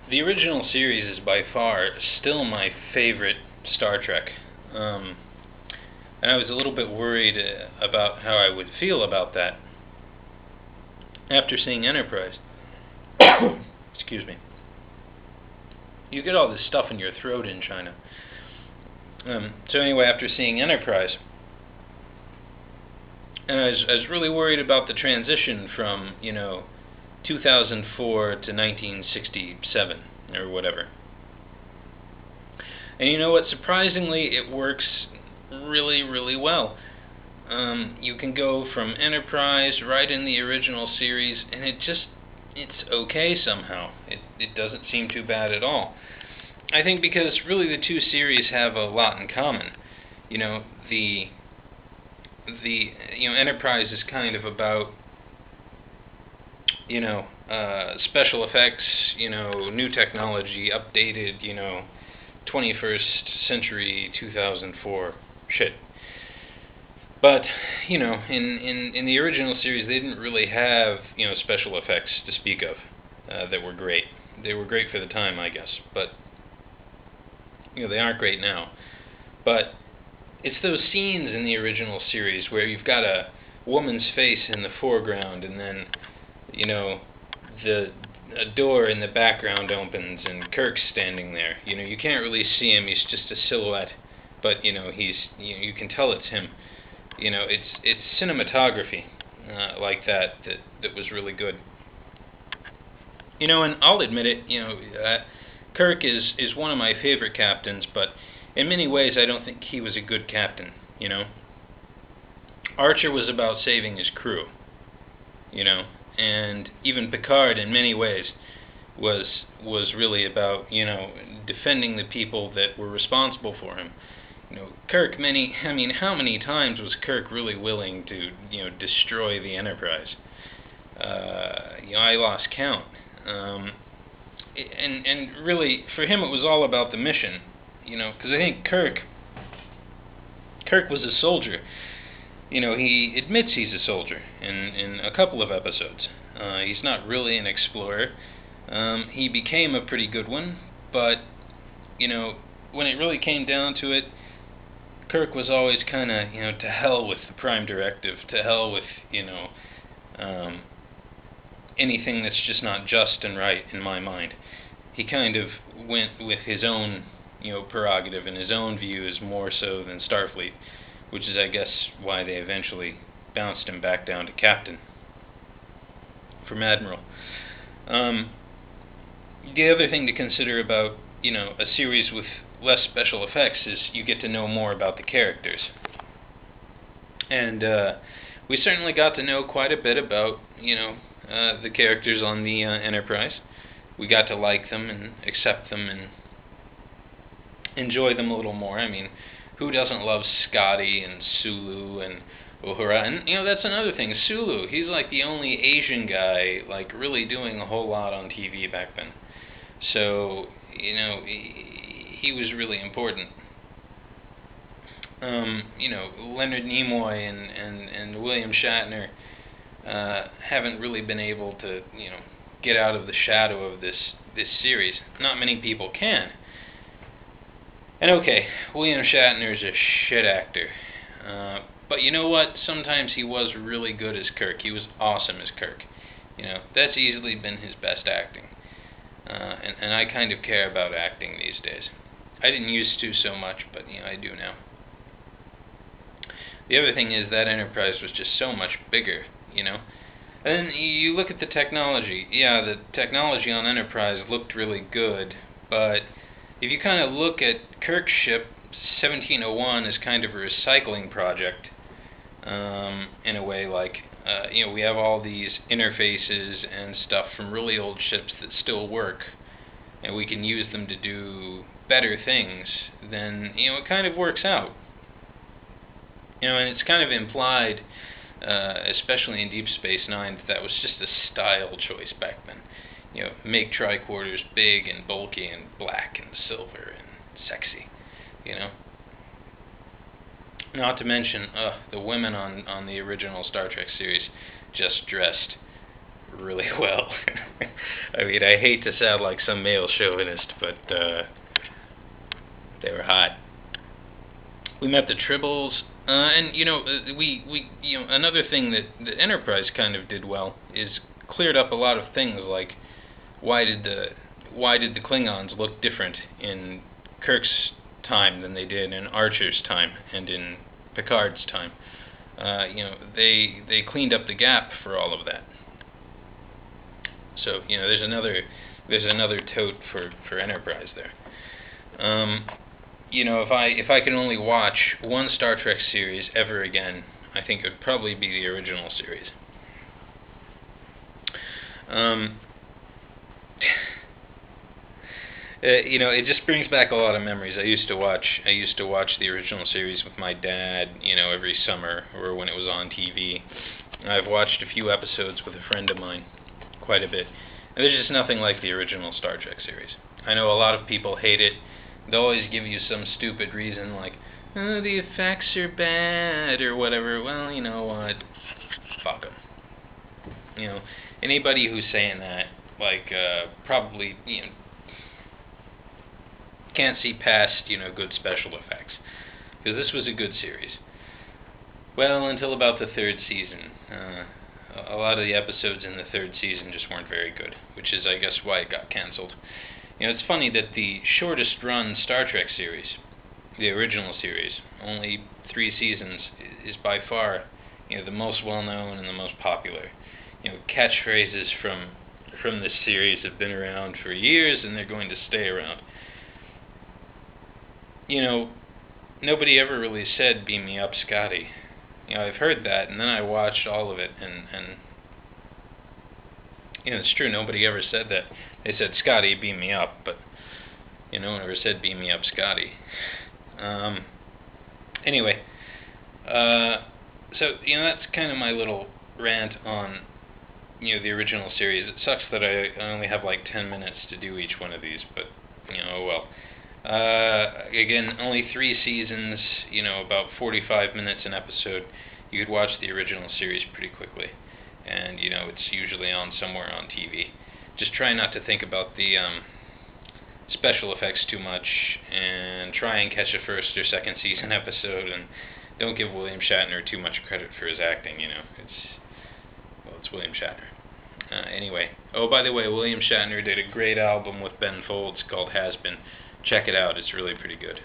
The original series is by far still my favorite Star Trek. And I was a little bit worried about how I would feel about that after seeing Enterprise. Excuse me. You get all this stuff in your throat in China. So anyway, after seeing Enterprise, and I was really worried about the transition from, 2004 to 1967 or whatever. And you know what? Surprisingly, it works really, really well. You can go from Enterprise right in the original series, and it's okay somehow. It doesn't seem too bad at all. I think because really the two series have a lot in common. The Enterprise is kind of about special effects, new technology, updated, 21st century 2004 shit. But in the original series, they didn't really have special effects to speak of that were great. They were great for the time, I guess, but they aren't great now. But it's those scenes in the original series where you've got a woman's face in the foreground, and then a door in the background opens and Kirk's standing there. You can't really see him; he's just a silhouette, but you can tell it's him. It's cinematography like that was really good. And I'll admit it. Kirk is one of my favorite captains, but in many ways I don't think he was a good captain. Archer was about saving his crew. And even Picard, in many ways, was really about defending the people that were responsible for him. Kirk, how many times was Kirk really willing to destroy the Enterprise? I lost count. And really, for him, it was all about the mission. Because I think Kirk was a soldier. He admits he's a soldier in a couple of episodes. He's not really an explorer. He became a pretty good one, but when it really came down to it, Kirk was always kind of to hell with the Prime Directive, to hell with anything that's just not just and right in my mind. He kind of went with his own prerogative and his own views more so than Starfleet, which is, I guess, why they eventually bounced him back down to captain from admiral. The other thing to consider about a series with less special effects is you get to know more about the characters, and we certainly got to know quite a bit about the characters on the Enterprise. We got to like them and accept them and enjoy them a little more. Who doesn't love Scotty and Sulu and Uhura? And that's another thing. Sulu, he's like the only Asian guy really doing a whole lot on TV back then. So he was really important. Leonard Nimoy and William Shatner haven't really been able to get out of the shadow of this series. Not many people can. And okay, William Shatner's a shit actor. But you know what? Sometimes he was really good as Kirk. He was awesome as Kirk. That's easily been his best acting. And I kind of care about acting these days. I didn't used to so much, but I do now. The other thing is that Enterprise was just so much bigger, And then you look at the technology. Yeah, the technology on Enterprise looked really good, but if you kind of look at Kirk's ship, 1701 is kind of a recycling project, in a way. We have all these interfaces and stuff from really old ships that still work, and we can use them to do better things, then, it kind of works out. And it's kind of implied, especially in Deep Space Nine, that was just a style choice back then. Make tricorders big and bulky and black and silver and sexy, Not to mention, the women on the original Star Trek series just dressed really well. I mean, I hate to sound like some male chauvinist, but they were hot. We met the Tribbles, and another thing that the Enterprise kind of did well is cleared up a lot of things, like why did the Klingons look different in Kirk's time than they did in Archer's time and in Picard's time. They cleaned up the gap for all of that. So there's another tote for Enterprise there. If I could only watch one Star Trek series ever again, I think it would probably be the original series. It just brings back a lot of memories. I used to watch the original series with my dad, every summer or when it was on TV. I've watched a few episodes with a friend of mine, quite a bit. And there's just nothing like the original Star Trek series. I know a lot of people hate it. They'll always give you some stupid reason like, oh, the effects are bad or whatever. Well, you know what? Fuck them. Anybody who's saying that, probably, can't see past, good special effects. Because this was a good series. Well, until about the third season. A lot of the episodes in the third season just weren't very good, which is, I guess, why it got canceled. It's funny that the shortest run Star Trek series, the original series, only 3 seasons, is by far, the most well-known and the most popular. Catchphrases from this series have been around for years, and they're going to stay around. Nobody ever really said, "Beam me up, Scotty." I've heard that, and then I watched all of it, and it's true, nobody ever said that. They said, "Scotty, beam me up," but no one ever said, "Beam me up, Scotty." Anyway, so that's kind of my little rant on the original series. It sucks that I only have like 10 minutes to do each one of these, but oh well. Again, only 3 seasons, about 45 minutes an episode. You could watch the original series pretty quickly, and it's usually on somewhere on TV. Just try not to think about the special effects too much, and try and catch a first or second season episode, and don't give William Shatner too much credit for his acting. It's William Shatner. Anyway, by the way, William Shatner did a great album with Ben Folds called Has Been. Check it out, it's really pretty good.